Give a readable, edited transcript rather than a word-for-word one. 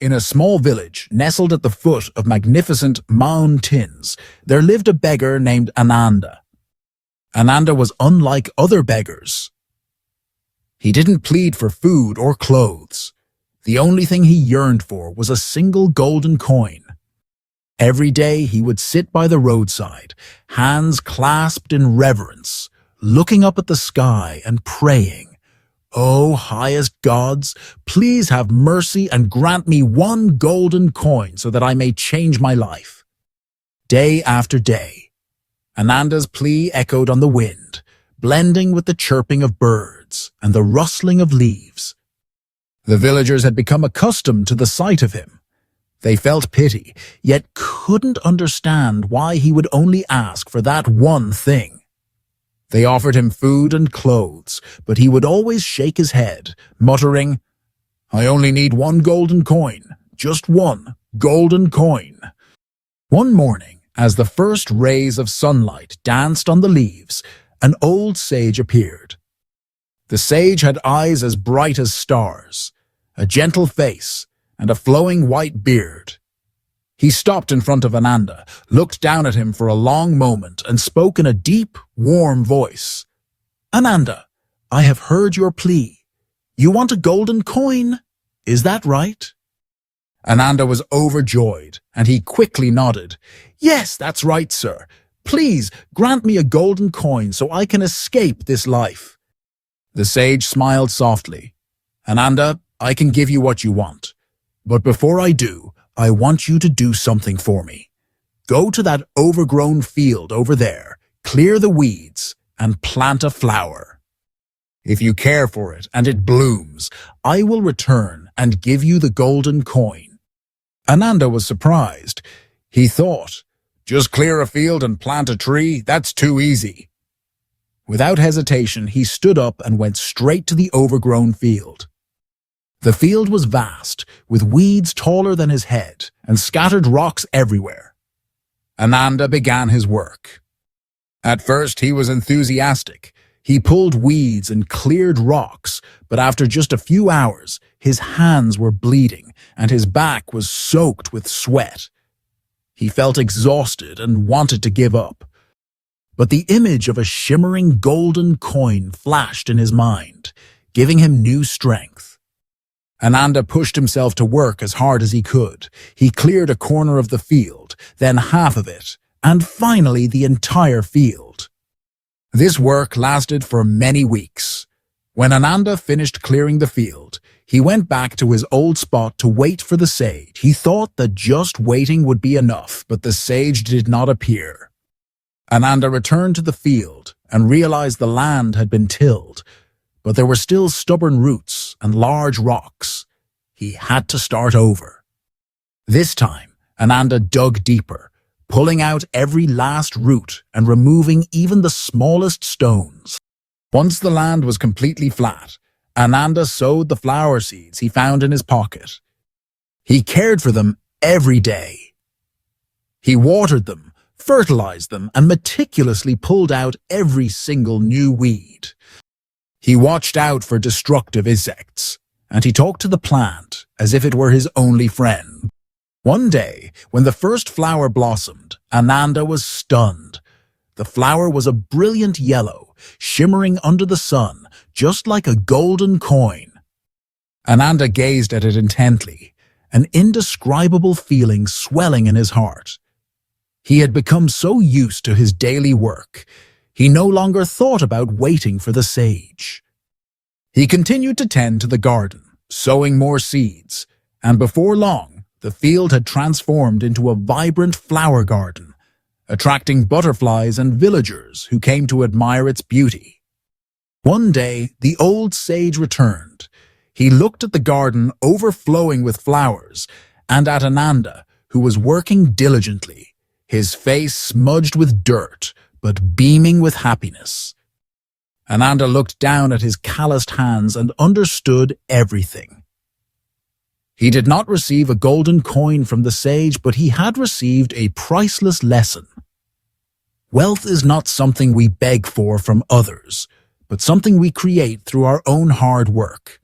In a small village nestled at the foot of magnificent mountains, there lived a beggar named Ananda. Ananda was unlike other beggars. He didn't plead for food or clothes. The only thing he yearned for was a single golden coin. Every day he would sit by the roadside, hands clasped in reverence, looking up at the sky and praying, "O highest gods, please have mercy and grant me one golden coin so that I may change my life." Day after day, Ananda's plea echoed on the wind, blending with the chirping of birds and the rustling of leaves. The villagers had become accustomed to the sight of him. They felt pity, yet couldn't understand why he would only ask for that one thing. They offered him food and clothes, but he would always shake his head, muttering, "I only need one golden coin, just one golden coin." One morning, as the first rays of sunlight danced on the leaves, an old sage appeared. The sage had eyes as bright as stars, a gentle face, and a flowing white beard. He stopped in front of Ananda, looked down at him for a long moment, and spoke in a deep, warm voice. "Ananda, I have heard your plea. You want a golden coin? Is that right?" Ananda was overjoyed, and he quickly nodded. "Yes, that's right, sir. Please grant me a golden coin so I can escape this life." The sage smiled softly. "Ananda, I can give you what you want. But before I do, I want you to do something for me. Go to that overgrown field over there, clear the weeds, and plant a flower. If you care for it and it blooms, I will return and give you the golden coin." Ananda was surprised. He thought, "Just clear a field and plant a tree? That's too easy." Without hesitation, he stood up and went straight to the overgrown field. The field was vast, with weeds taller than his head and scattered rocks everywhere. Ananda began his work. At first, he was enthusiastic. He pulled weeds and cleared rocks, but after just a few hours, his hands were bleeding and his back was soaked with sweat. He felt exhausted and wanted to give up. But the image of a shimmering golden coin flashed in his mind, giving him new strength. Ananda pushed himself to work as hard as he could. He cleared a corner of the field, then half of it, and finally the entire field. This work lasted for many weeks. When Ananda finished clearing the field, he went back to his old spot to wait for the sage. He thought that just waiting would be enough, but the sage did not appear. Ananda returned to the field and realized the land had been tilled, but there were still stubborn roots and large rocks. He had to start over. This time, Ananda dug deeper, pulling out every last root and removing even the smallest stones. Once the land was completely flat, Ananda sowed the flower seeds he found in his pocket. He cared for them every day. He watered them, fertilized them, and meticulously pulled out every single new weed. He watched out for destructive insects, and he talked to the plant as if it were his only friend. One day, when the first flower blossomed, Ananda was stunned. The flower was a brilliant yellow, shimmering under the sun, just like a golden coin. Ananda gazed at it intently, an indescribable feeling swelling in his heart. He had become so used to his daily work, he no longer thought about waiting for the sage. He continued to tend to the garden, sowing more seeds, and before long, the field had transformed into a vibrant flower garden, attracting butterflies and villagers who came to admire its beauty. One day, the old sage returned. He looked at the garden overflowing with flowers, and at Ananda, who was working diligently, his face smudged with dirt, but beaming with happiness. Ananda looked down at his calloused hands and understood everything. He did not receive a golden coin from the sage, but he had received a priceless lesson. Wealth is not something we beg for from others, but something we create through our own hard work.